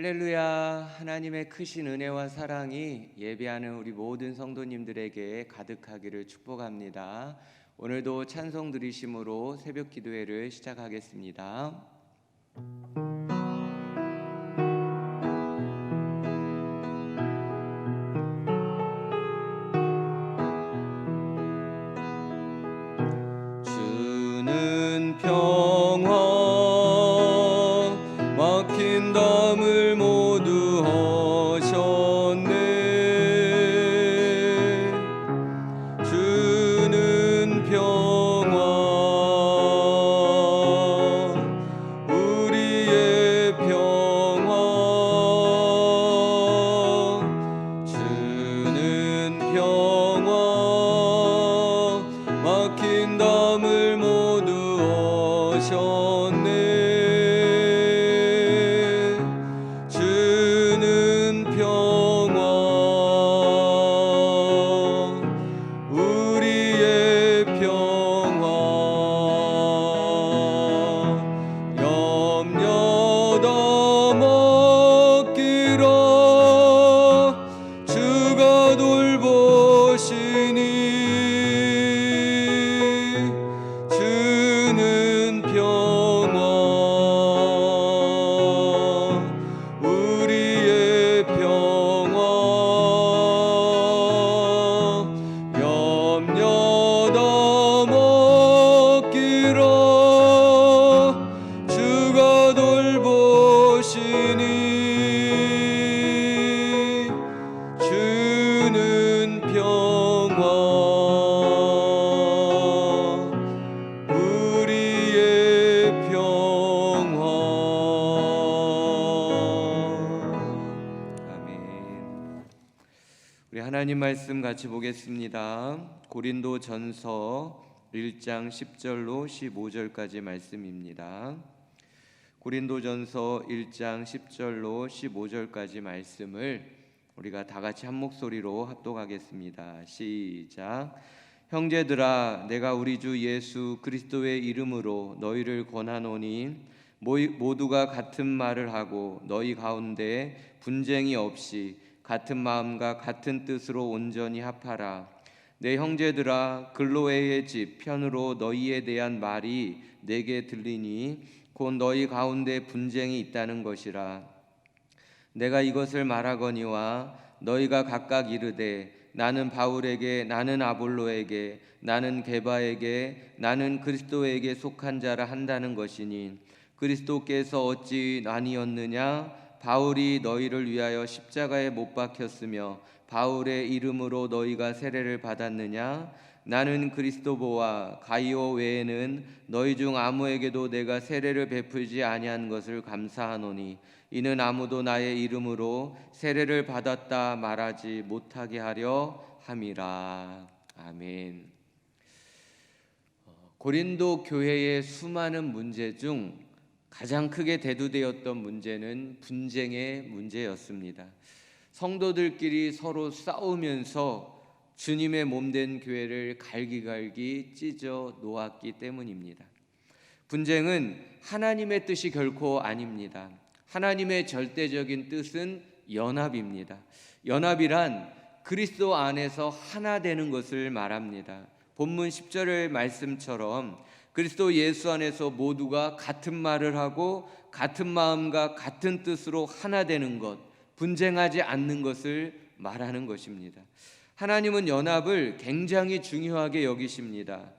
할렐루야. 하나님의 크신 은혜와 사랑이 예배하는 우리 모든 성도님들에게 가득하기를 축복합니다. 오늘도 찬송 드리심으로 새벽 기도회를 시작하겠습니다. 주는 평화 막힌 담을 모두 하셨네. 주는 평화 우리의 평화 주는 평화 막힌 담을 모두 하셨네. 주는 평화 우리의 평화 염려 다 맡기라 주가 돌보시니 주는 평화 우리의 평화 염려 다 맡기라 주가 돌보시니 주는 평화 우리의 평화. 아멘. 우리 하나님 말씀 같이 보겠습니다. 고린도전서 1장 10절로 15절까지 말씀입니다. 고린도전서 1장 10절로 15절까지 말씀을 우리가 다 같이 한 목소리로 합독하겠습니다. 시작. 형제들아, 내가 우리 주 예수 그리스도의 이름으로 너희를 권하노니 모두가 같은 말을 하고 너희 가운데 분쟁이 없이 같은 마음과 같은 뜻으로 온전히 합하라. 내 형제들아, 글로에의 집 편으로 너희에 대한 말이 내게 들리니 곧 너희 가운데 분쟁이 있다는 것이라. 내가 이것을 말하거니와 너희가 각각 이르되 나는 바울에게, 나는 아볼로에게, 나는 게바에게, 나는 그리스도에게 속한 자라 한다는 것이니 그리스도께서 어찌 나뉘었느냐? 바울이 너희를 위하여 십자가에 못 박혔으며 바울의 이름으로 너희가 세례를 받았느냐? 나는 그리스도보와 가이오 외에는 너희 중 아무에게도 내가 세례를 베풀지 아니한 것을 감사하노니 이는 아무도 나의 이름으로 세례를 받았다 말하지 못하게 하려 함이라. 아멘. 고린도 교회의 수많은 문제 중 가장 크게 대두되었던 문제는 분쟁의 문제였습니다. 성도들끼리 서로 싸우면서 주님의 몸된 교회를 갈기갈기 찢어 놓았기 때문입니다. 분쟁은 하나님의 뜻이 결코 아닙니다. 하나님의 절대적인 뜻은 연합입니다. 연합이란 그리스도 안에서 하나 되는 것을 말합니다. 본문 10절의 말씀처럼 그리스도 예수 안에서 모두가 같은 말을 하고 같은 마음과 같은 뜻으로 하나 되는 것, 분쟁하지 않는 것을 말하는 것입니다. 하나님은 연합을 굉장히 중요하게 여기십니다.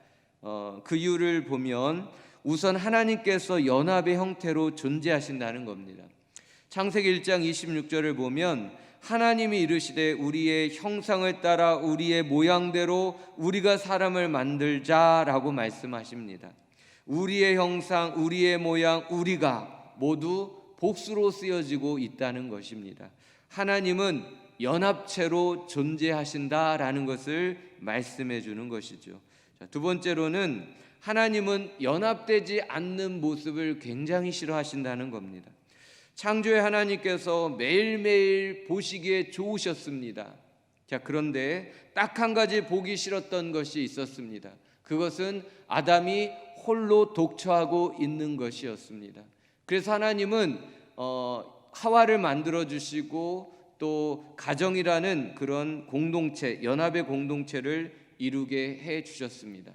그 이유를 보면 우선 하나님께서 연합의 형태로 존재하신다는 겁니다. 창세기 1장 26절을 보면 하나님이 이르시되 우리의 형상을 따라 우리의 모양대로 우리가 사람을 만들자라고 말씀하십니다. 우리의 형상, 우리의 모양, 우리가 모두 복수로 쓰여지고 있다는 것입니다. 하나님은 연합체로 존재하신다라는 것을 말씀해 주는 것이죠. 두 번째로는 하나님은 연합되지 않는 모습을 굉장히 싫어하신다는 겁니다. 창조의 하나님께서 매일매일 보시기에 좋으셨습니다. 그런데 딱 한 가지 보기 싫었던 것이 있었습니다. 그것은 아담이 홀로 독처하고 있는 것이었습니다. 그래서 하나님은 화를 만들어 주시고 또 가정이라는 그런 공동체, 연합의 공동체를 이루게 해 주셨습니다.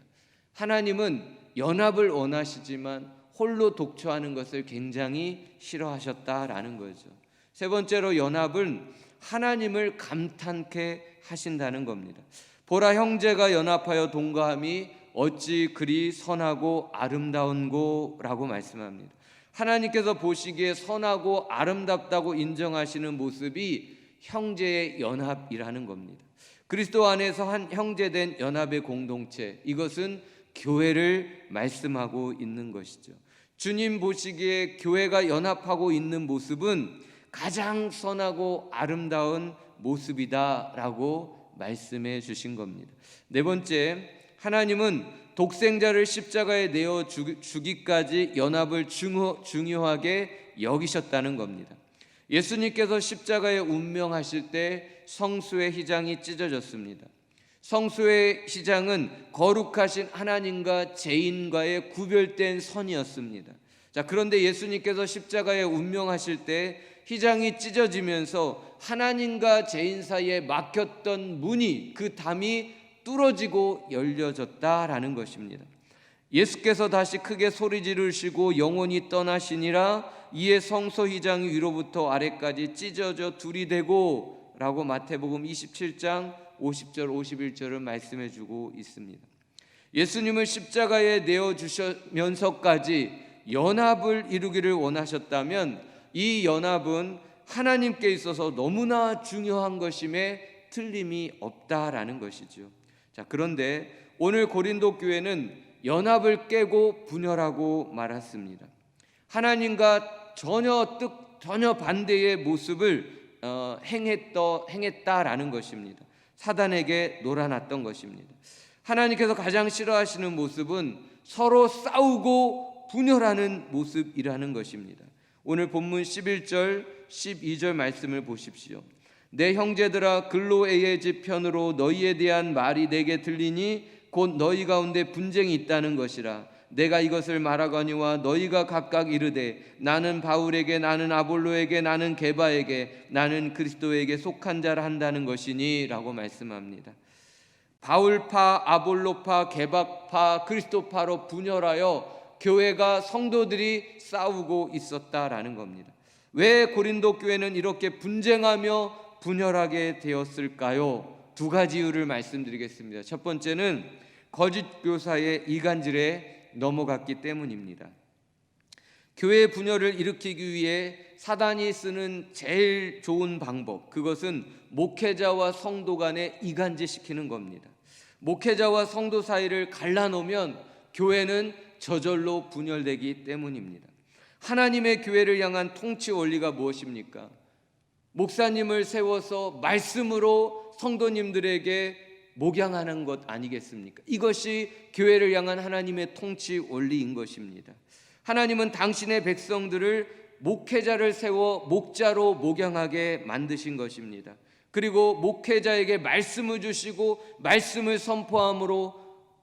하나님은 연합을 원하시지만 홀로 독처하는 것을 굉장히 싫어하셨다라는 거죠. 세 번째로 연합은 하나님을 감탄케 하신다는 겁니다. 보라, 형제가 연합하여 동거함이 어찌 그리 선하고 아름다운고라고 말씀합니다. 하나님께서 보시기에 선하고 아름답다고 인정하시는 모습이 형제의 연합이라는 겁니다. 그리스도 안에서 한 형제된 연합의 공동체, 이것은 교회를 말씀하고 있는 것이죠. 주님 보시기에 교회가 연합하고 있는 모습은 가장 선하고 아름다운 모습이다라고 말씀해 주신 겁니다. 네 번째, 하나님은 독생자를 십자가에 내어 주기까지 연합을 중요하게 여기셨다는 겁니다. 예수님께서 십자가에 운명하실 때 성수의 휘장이 찢어졌습니다. 성수의 휘장은 거룩하신 하나님과 죄인과의 구별된 선이었습니다. 자, 그런데 예수님께서 십자가에 운명하실 때 휘장이 찢어지면서 하나님과 죄인 사이에 막혔던 문이, 그 담이 뚫어지고 열려졌다라는 것입니다. 예수께서 다시 크게 소리 지르시고 영원히 떠나시니라. 이에 성소 휘장이 위로부터 아래까지 찢어져 둘이 되고 라고 마태복음 27장 50절 51절을 말씀해 주고 있습니다. 예수님을 십자가에 내어주시면서까지 연합을 이루기를 원하셨다면 이 연합은 하나님께 있어서 너무나 중요한 것임에 틀림이 없다라는 것이죠. 자, 그런데 오늘 고린도 교회는 연합을 깨고 분열하고 말았습니다. 하나님과 전혀 반대의 모습을 행했다라는 것입니다. 사단에게 놀아났던 것입니다. 하나님께서 가장 싫어하시는 모습은 서로 싸우고 분열하는 모습이라는 것입니다. 오늘 본문 11절 12절 말씀을 보십시오. 내 형제들아, 글로에의 집 편으로 너희에 대한 말이 내게 들리니 곧 너희 가운데 분쟁이 있다는 것이라. 내가 이것을 말하거니와 너희가 각각 이르되 나는 바울에게, 나는 아볼로에게, 나는 게바에게, 나는 그리스도에게 속한 자라 한다는 것이니 라고 말씀합니다. 바울파, 아볼로파, 게바파, 그리스도파로 분열하여 교회가, 성도들이 싸우고 있었다라는 겁니다. 왜 고린도 교회는 이렇게 분쟁하며 분열하게 되었을까요? 두 가지 이유를 말씀드리겠습니다. 첫 번째는 거짓 교사의 이간질에 넘어갔기 때문입니다. 교회 분열을 일으키기 위해 사단이 쓰는 제일 좋은 방법, 그것은 목회자와 성도 간에 이간질시키는 겁니다. 목회자와 성도 사이를 갈라놓으면 교회는 저절로 분열되기 때문입니다. 하나님의 교회를 향한 통치 원리가 무엇입니까? 목사님을 세워서 말씀으로 성도님들에게 목양하는 것 아니겠습니까? 이것이 교회를 향한 하나님의 통치 원리인 것입니다. 하나님은 당신의 백성들을 목회자를 세워 목자로 목양하게 만드신 것입니다. 그리고 목회자에게 말씀을 주시고 말씀을 선포함으로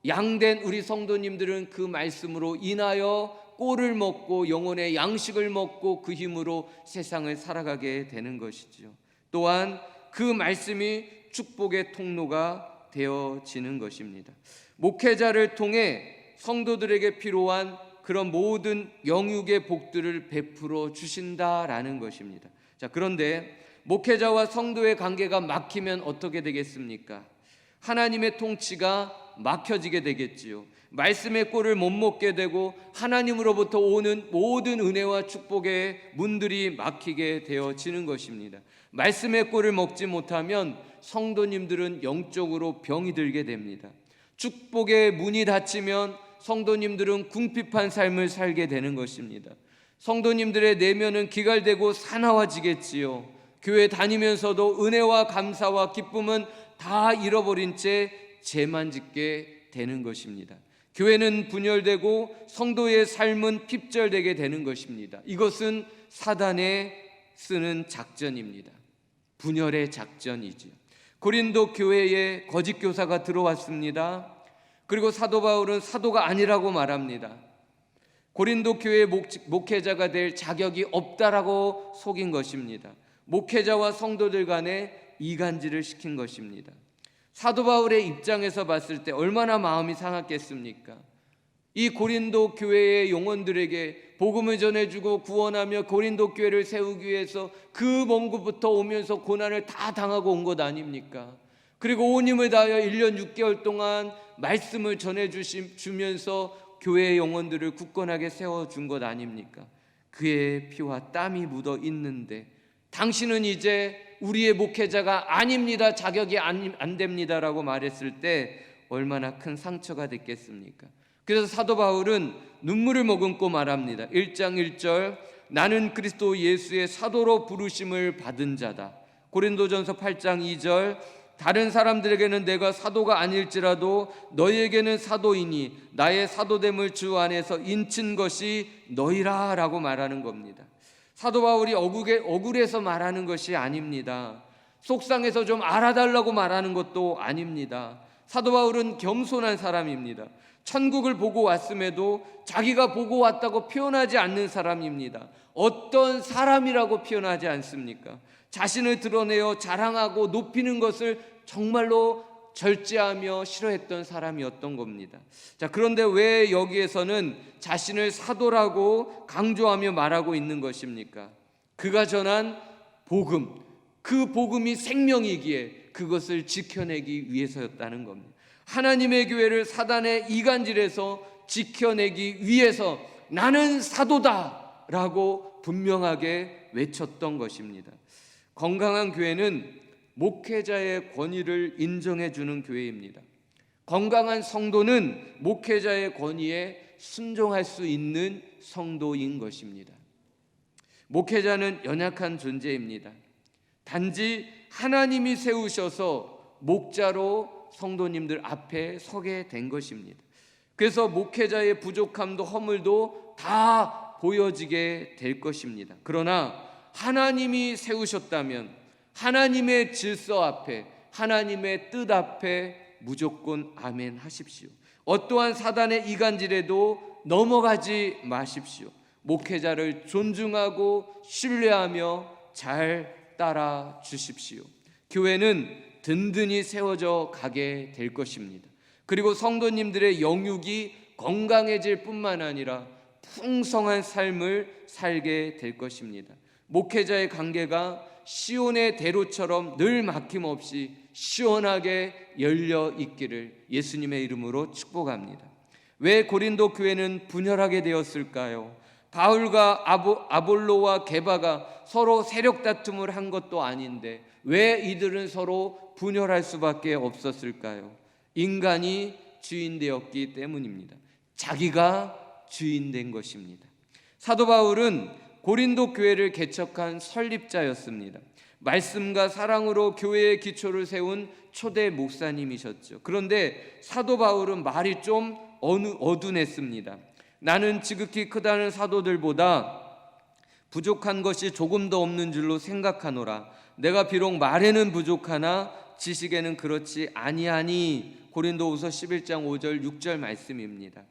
양된 우리 성도님들은 그 말씀으로 인하여 꼴을 먹고 영혼의 양식을 먹고 그 힘으로 세상을 살아가게 되는 것이죠. 또한 그 말씀이 축복의 통로가 되어지는 것입니다. 목회자를 통해 성도들에게 필요한 그런 모든 영육의 복들을 베풀어 주신다라는 것입니다. 자, 그런데 목회자와 성도의 관계가 막히면 어떻게 되겠습니까? 하나님의 통치가 막혀지게 되겠지요. 말씀의 꼴을 못 먹게 되고 하나님으로부터 오는 모든 은혜와 축복의 문들이 막히게 되어지는 것입니다. 말씀의 꼴을 먹지 못하면 성도님들은 영적으로 병이 들게 됩니다. 축복의 문이 닫히면 성도님들은 궁핍한 삶을 살게 되는 것입니다. 성도님들의 내면은 기갈되고 사나워지겠지요. 교회 다니면서도 은혜와 감사와 기쁨은 다 잃어버린 채 죄만 짓게 되는 것입니다. 교회는 분열되고 성도의 삶은 핍절되게 되는 것입니다. 이것은 사단의 쓰는 작전입니다. 분열의 작전이지요. 고린도 교회에 거짓 교사가 들어왔습니다. 그리고 사도 바울은 사도가 아니라고 말합니다. 고린도 교회의 목회자가 될 자격이 없다라고 속인 것입니다. 목회자와 성도들 간에 이간질을 시킨 것입니다. 사도 바울의 입장에서 봤을 때 얼마나 마음이 상했겠습니까? 이 고린도 교회의 영혼들에게 복음을 전해주고 구원하며 고린도 교회를 세우기 위해서 그 먼 곳부터 오면서 고난을 다 당하고 온 것 아닙니까? 그리고 온 힘을 다하여 1년 6개월 동안 말씀을 전해주면서 교회의 영혼들을 굳건하게 세워준 것 아닙니까? 그의 피와 땀이 묻어 있는데 당신은 이제 우리의 목회자가 아닙니다, 자격이 안 됩니다라고 말했을 때 얼마나 큰 상처가 됐겠습니까? 그래서 사도 바울은 눈물을 머금고 말합니다. 1장 1절, 나는 그리스도 예수의 사도로 부르심을 받은 자다. 고린도전서 8장 2절, 다른 사람들에게는 내가 사도가 아닐지라도 너희에게는 사도이니 나의 사도됨을 주 안에서 인친 것이 너희라 라고 말하는 겁니다. 사도 바울이 억울해서 말하는 것이 아닙니다. 속상해서 좀 알아달라고 말하는 것도 아닙니다. 사도 바울은 겸손한 사람입니다. 천국을 보고 왔음에도 자기가 보고 왔다고 표현하지 않는 사람입니다. 어떤 사람이라고 표현하지 않습니까? 자신을 드러내어 자랑하고 높이는 것을 정말로 절제하며 싫어했던 사람이었던 겁니다. 자, 그런데 왜 여기에서는 자신을 사도라고 강조하며 말하고 있는 것입니까? 그가 전한 복음, 그 복음이 생명이기에 그것을 지켜내기 위해서였다는 겁니다. 하나님의 교회를 사단의 이간질에서 지켜내기 위해서 나는 사도다 라고 분명하게 외쳤던 것입니다. 건강한 교회는 목회자의 권위를 인정해 주는 교회입니다. 건강한 성도는 목회자의 권위에 순종할 수 있는 성도인 것입니다. 목회자는 연약한 존재입니다. 단지 하나님이 세우셔서 목자로 성도님들 앞에 서게 된 것입니다. 그래서 목회자의 부족함도 허물도 다 보여지게 될 것입니다. 그러나 하나님이 세우셨다면 하나님의 질서 앞에, 하나님의 뜻 앞에 무조건 아멘 하십시오. 어떠한 사단의 이간질에도 넘어가지 마십시오. 목회자를 존중하고 신뢰하며 잘 따라 주십시오. 교회는 든든히 세워져 가게 될 것입니다. 그리고 성도님들의 영육이 건강해질 뿐만 아니라 풍성한 삶을 살게 될 것입니다. 목회자의 관계가 시온의 대로처럼 늘 막힘없이 시원하게 열려 있기를 예수님의 이름으로 축복합니다. 왜 고린도 교회는 분열하게 되었을까요? 바울과 아볼로와 게바가 서로 세력 다툼을 한 것도 아닌데 왜 이들은 서로 분열할 수밖에 없었을까요? 인간이 주인 되었기 때문입니다. 자기가 주인 된 것입니다. 사도 바울은 고린도 교회를 개척한 설립자였습니다. 말씀과 사랑으로 교회의 기초를 세운 초대 목사님이셨죠. 그런데 사도 바울은 말이 좀 어둔했습니다. 나는 지극히 크다는 사도들보다 부족한 것이 조금 더 없는 줄로 생각하노라. 내가 비록 말에는 부족하나 지식에는 그렇지 아니하니. 고린도후서 11장 5절 6절 말씀입니다.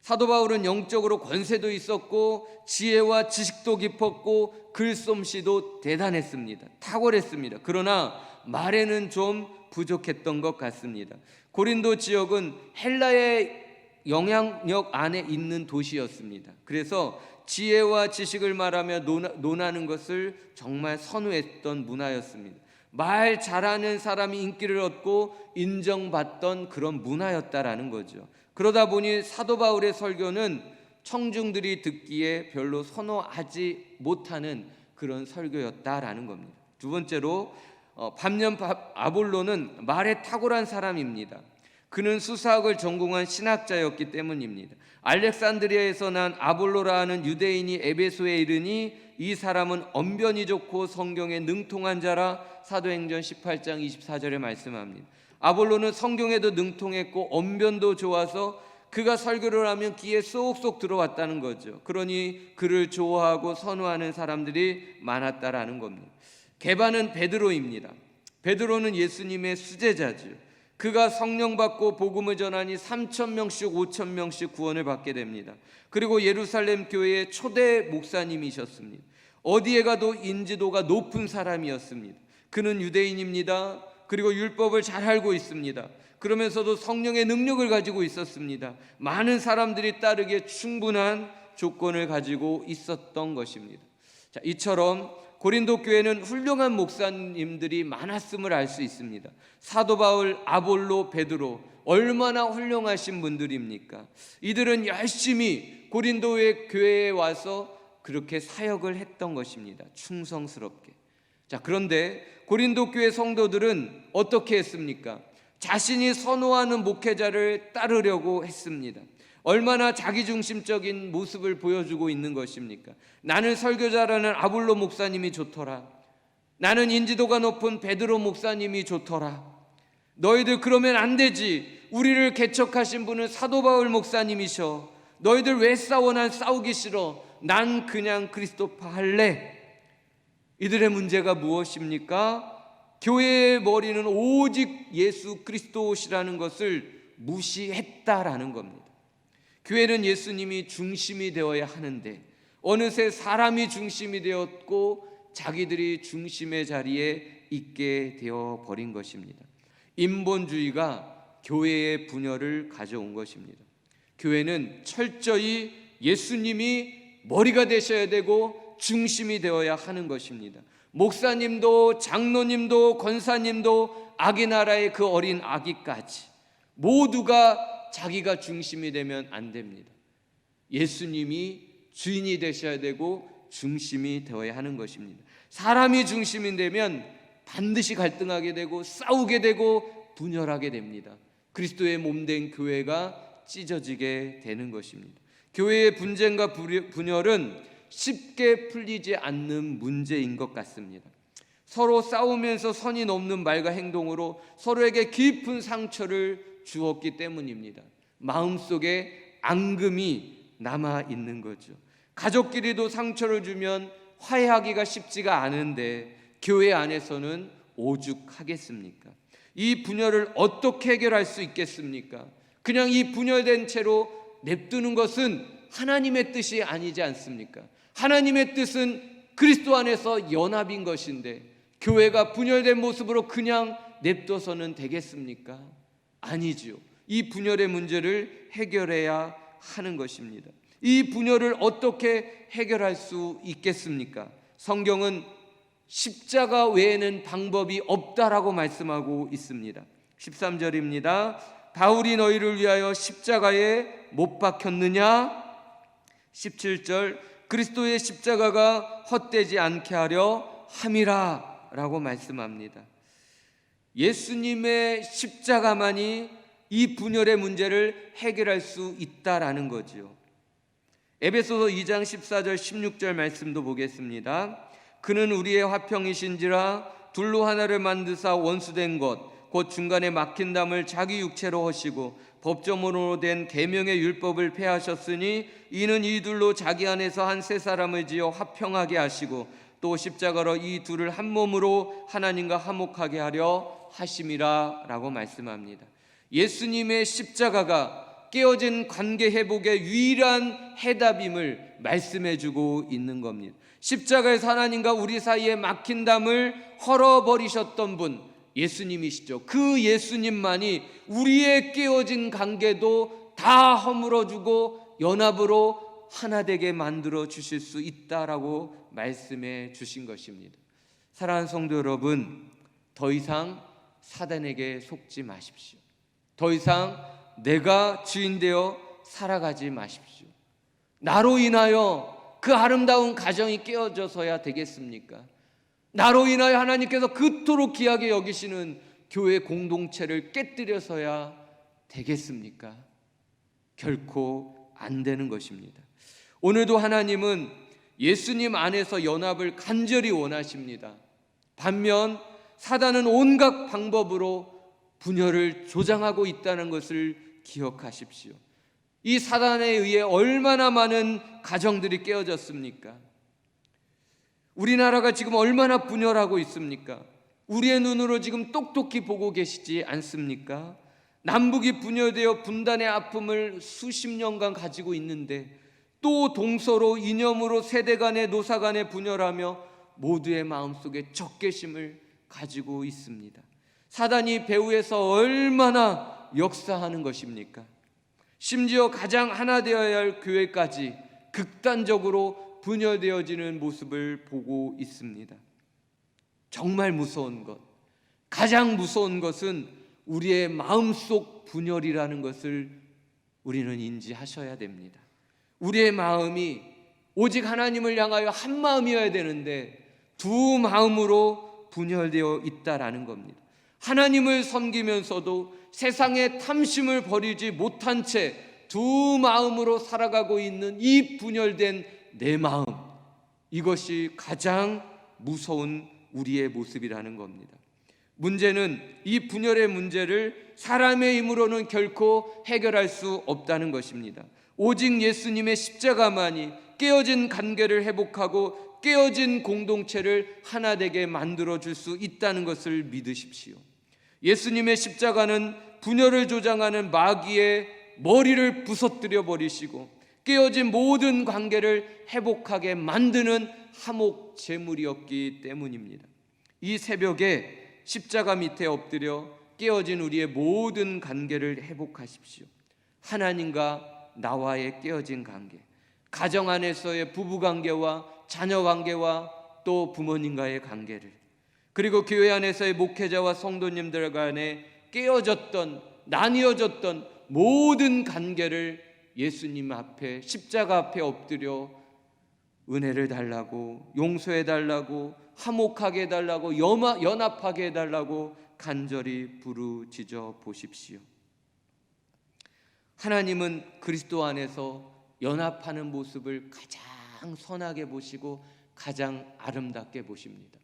사도 바울은 영적으로 권세도 있었고 지혜와 지식도 깊었고 글솜씨도 대단했습니다. 탁월했습니다. 그러나 말에는 좀 부족했던 것 같습니다. 고린도 지역은 헬라의 영향력 안에 있는 도시였습니다. 그래서 지혜와 지식을 말하며 논하는 것을 정말 선호했던 문화였습니다. 말 잘하는 사람이 인기를 얻고 인정받던 그런 문화였다라는 거죠. 그러다 보니 사도 바울의 설교는 청중들이 듣기에 별로 선호하지 못하는 그런 설교였다라는 겁니다. 두 번째로 반면 아볼로는 말에 탁월한 사람입니다. 그는 수사학을 전공한 신학자였기 때문입니다. 알렉산드리아에서 난 아볼로라는 유대인이 에베소에 이르니 이 사람은 언변이 좋고 성경에 능통한 자라. 사도행전 18장 24절에 말씀합니다. 아볼로는 성경에도 능통했고 언변도 좋아서 그가 설교를 하면 귀에 쏙쏙 들어왔다는 거죠. 그러니 그를 좋아하고 선호하는 사람들이 많았다라는 겁니다. 게바는 베드로입니다. 베드로는 예수님의 수제자죠. 그가 성령 받고 복음을 전하니 3,000명씩 5,000명씩 구원을 받게 됩니다. 그리고 예루살렘 교회의 초대 목사님이셨습니다. 어디에 가도 인지도가 높은 사람이었습니다. 그는 유대인입니다. 그리고 율법을 잘 알고 있습니다. 그러면서도 성령의 능력을 가지고 있었습니다. 많은 사람들이 따르기에 충분한 조건을 가지고 있었던 것입니다. 자, 이처럼 고린도 교회는 훌륭한 목사님들이 많았음을 알 수 있습니다. 사도 바울, 아볼로, 베드로 얼마나 훌륭하신 분들입니까? 이들은 열심히 고린도의 교회에 와서 그렇게 사역을 했던 것입니다. 충성스럽게. 자, 그런데 고린도 교회 성도들은 어떻게 했습니까? 자신이 선호하는 목회자를 따르려고 했습니다. 얼마나 자기중심적인 모습을 보여주고 있는 것입니까? 나는 설교자라는 아볼로 목사님이 좋더라. 나는 인지도가 높은 베드로 목사님이 좋더라. 너희들 그러면 안 되지. 우리를 개척하신 분은 사도 바울 목사님이셔. 너희들 왜 싸워? 난 싸우기 싫어. 난 그냥 그리스도파 할래. 이들의 문제가 무엇입니까? 교회의 머리는 오직 예수 그리스도시라는 것을 무시했다라는 겁니다. 교회는 예수님이 중심이 되어야 하는데 어느새 사람이 중심이 되었고 자기들이 중심의 자리에 있게 되어 버린 것입니다. 인본주의가 교회의 분열을 가져온 것입니다. 교회는 철저히 예수님이 머리가 되셔야 되고 중심이 되어야 하는 것입니다. 목사님도 장로님도 권사님도 아기 나라의 그 어린 아기까지 모두가 자기가 중심이 되면 안 됩니다. 예수님이 주인이 되셔야 되고 중심이 되어야 하는 것입니다. 사람이 중심이 되면 반드시 갈등하게 되고 싸우게 되고 분열하게 됩니다. 그리스도의 몸된 교회가 찢어지게 되는 것입니다. 교회의 분쟁과 분열은 쉽게 풀리지 않는 문제인 것 같습니다. 서로 싸우면서 선이 넘는 말과 행동으로 서로에게 깊은 상처를 주었기 때문입니다. 마음속에 앙금이 남아 있는 거죠. 가족끼리도 상처를 주면 화해하기가 쉽지가 않은데 교회 안에서는 오죽하겠습니까? 이 분열을 어떻게 해결할 수 있겠습니까? 그냥 이 분열된 채로 냅두는 것은 하나님의 뜻이 아니지 않습니까? 하나님의 뜻은 그리스도 안에서 연합인 것인데 교회가 분열된 모습으로 그냥 냅둬서는 되겠습니까? 아니지요. 이 분열의 문제를 해결해야 하는 것입니다. 이 분열을 어떻게 해결할 수 있겠습니까? 성경은 십자가 외에는 방법이 없다라고 말씀하고 있습니다. 13절입니다. 바울이 너희를 위하여 십자가에 못 박혔느냐? 17절 그리스도의 십자가가 헛되지 않게 하려 함이라 라고 말씀합니다. 예수님의 십자가만이 이 분열의 문제를 해결할 수 있다라는 거지요. 에베소서 2장 14절 16절 말씀도 보겠습니다. 그는 우리의 화평이신지라 둘로 하나를 만드사 원수된 것 곧 중간에 막힌 담을 자기 육체로 하시고 법정으로 된 계명의 율법을 폐하셨으니 이는 이 둘로 자기 안에서 한 세 사람을 지어 화평하게 하시고 또 십자가로 이 둘을 한 몸으로 하나님과 화목하게 하려 하심이라 라고 말씀합니다. 예수님의 십자가가 깨어진 관계 회복의 유일한 해답임을 말씀해 주고 있는 겁니다. 십자가에서 하나님과 우리 사이에 막힌 담을 헐어버리셨던 분 예수님이시죠. 그 예수님만이 우리의 깨어진 관계도 다 허물어주고 연합으로 하나 되게 만들어 주실 수 있다라고 말씀해 주신 것입니다. 사랑하는 성도 여러분, 더 이상 사단에게 속지 마십시오. 더 이상 내가 주인 되어 살아가지 마십시오. 나로 인하여 그 아름다운 가정이 깨어져서야 되겠습니까? 나로 인하여 하나님께서 그토록 귀하게 여기시는 교회 공동체를 깨뜨려서야 되겠습니까? 결코 안 되는 것입니다. 오늘도 하나님은 예수님 안에서 연합을 간절히 원하십니다. 반면 사단은 온갖 방법으로 분열을 조장하고 있다는 것을 기억하십시오. 이 사단에 의해 얼마나 많은 가정들이 깨어졌습니까? 우리나라가 지금 얼마나 분열하고 있습니까? 우리의 눈으로 지금 똑똑히 보고 계시지 않습니까? 남북이 분열되어 분단의 아픔을 수십 년간 가지고 있는데 또 동서로 이념으로 세대 간의 노사 간의 분열하며 모두의 마음속에 적개심을 가지고 있습니다. 사단이 배후에서 얼마나 역사하는 것입니까? 심지어 가장 하나 되어야 할 교회까지 극단적으로 분열되어지는 모습을 보고 있습니다. 정말 무서운 것, 가장 무서운 것은 우리의 마음속 분열이라는 것을 우리는 인지하셔야 됩니다. 우리의 마음이 오직 하나님을 향하여 한 마음이어야 되는데 두 마음으로 분열되어 있다라는 겁니다. 하나님을 섬기면서도 세상의 탐심을 버리지 못한 채 두 마음으로 살아가고 있는 이 분열된 내 마음, 이것이 가장 무서운 우리의 모습이라는 겁니다. 문제는 이 분열의 문제를 사람의 힘으로는 결코 해결할 수 없다는 것입니다. 오직 예수님의 십자가만이 깨어진 관계를 회복하고 깨어진 공동체를 하나 되게 만들어 줄 수 있다는 것을 믿으십시오. 예수님의 십자가는 분열을 조장하는 마귀의 머리를 부서뜨려 버리시고 깨어진 모든 관계를 회복하게 만드는 화목 제물이었기 때문입니다. 이 새벽에 십자가 밑에 엎드려 깨어진 우리의 모든 관계를 회복하십시오. 하나님과 나와의 깨어진 관계, 가정 안에서의 부부관계와 자녀관계와 또 부모님과의 관계를, 그리고 교회 안에서의 목회자와 성도님들 간에 깨어졌던, 나뉘어졌던 모든 관계를 예수님 앞에, 십자가 앞에 엎드려 은혜를 달라고, 용서해 달라고, 화목하게 해달라고, 연합하게 해달라고 간절히 부르짖어 보십시오. 하나님은 그리스도 안에서 연합하는 모습을 가장 선하게 보시고 가장 아름답게 보십니다.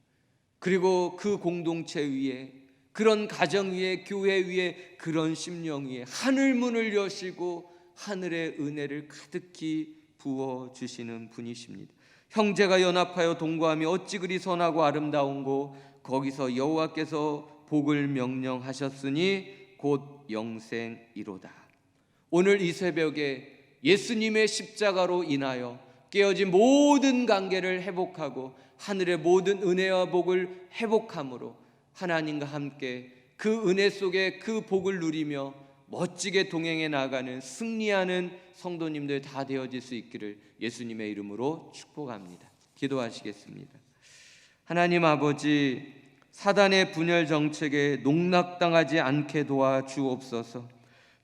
그리고 그 공동체 위에, 그런 가정 위에, 교회 위에, 그런 심령 위에 하늘문을 여시고 하늘의 은혜를 가득히 부어주시는 분이십니다. 형제가 연합하여 동거하며 어찌 그리 선하고 아름다운고, 거기서 여호와께서 복을 명령하셨으니 곧 영생이로다. 오늘 이 새벽에 예수님의 십자가로 인하여 깨어진 모든 관계를 회복하고 하늘의 모든 은혜와 복을 회복함으로 하나님과 함께 그 은혜 속에 그 복을 누리며 멋지게 동행해 나가는, 승리하는 성도님들 다 되어질 수 있기를 예수님의 이름으로 축복합니다. 기도하시겠습니다. 하나님 아버지, 사단의 분열 정책에 농락당하지 않게 도와주옵소서.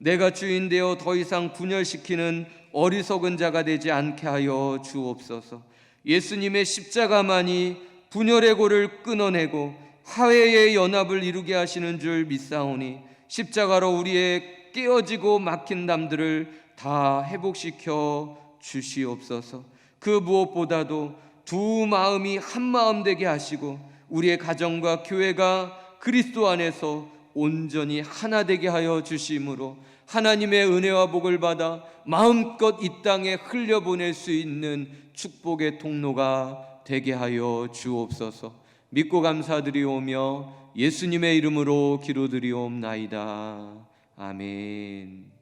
내가 주인 되어 더 이상 분열시키는 어리석은 자가 되지 않게 하여 주옵소서. 예수님의 십자가만이 분열의 골을 끊어내고 화해의 연합을 이루게 하시는 줄 믿사오니 십자가로 우리의 깨어지고 막힌 담들을 다 회복시켜 주시옵소서. 그 무엇보다도 두 마음이 한 마음 되게 하시고 우리의 가정과 교회가 그리스도 안에서 온전히 하나 되게 하여 주심으로 하나님의 은혜와 복을 받아 마음껏 이 땅에 흘려보낼 수 있는 축복의 통로가 되게 하여 주옵소서. 믿고 감사드리오며 예수님의 이름으로 기도드리옵나이다. 아멘.